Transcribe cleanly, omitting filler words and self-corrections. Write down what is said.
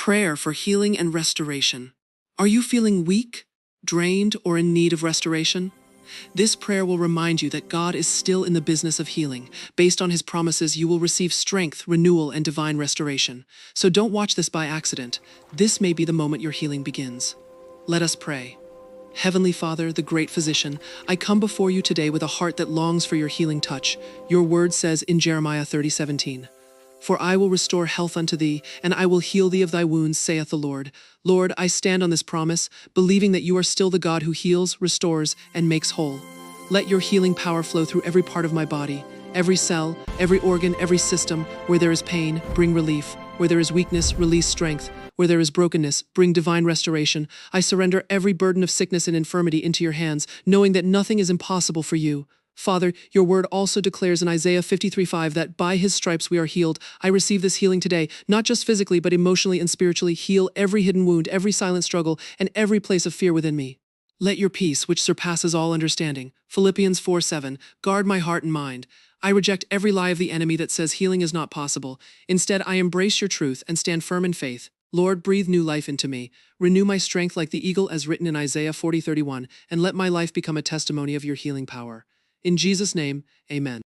Prayer for healing and restoration. Are you feeling weak, drained, or in need of restoration? This prayer will remind you that God is still in the business of healing. Based on his promises, you will receive strength, renewal, and divine restoration. So don't watch this by accident. This may be the moment your healing begins. Let us pray. Heavenly Father, the great physician, I come before you today with a heart that longs for your healing touch. Your word says in Jeremiah 30:17, "For I will restore health unto thee, and I will heal thee of thy wounds, saith the Lord." Lord, I stand on this promise, believing that you are still the God who heals, restores, and makes whole. Let your healing power flow through every part of my body, every cell, every organ, every system. Where there is pain, bring relief. Where there is weakness, release strength. Where there is brokenness, bring divine restoration. I surrender every burden of sickness and infirmity into your hands, knowing that nothing is impossible for you. Father, your word also declares in Isaiah 53:5 that by his stripes we are healed. I receive this healing today, not just physically, but emotionally and spiritually. Heal every hidden wound, every silent struggle, and every place of fear within me. Let your peace, which surpasses all understanding, Philippians 4:7, guard my heart and mind. I reject every lie of the enemy that says healing is not possible. Instead, I embrace your truth and stand firm in faith. Lord, breathe new life into me. Renew my strength like the eagle as written in Isaiah 40:31, and let my life become a testimony of your healing power. In Jesus' name, amen.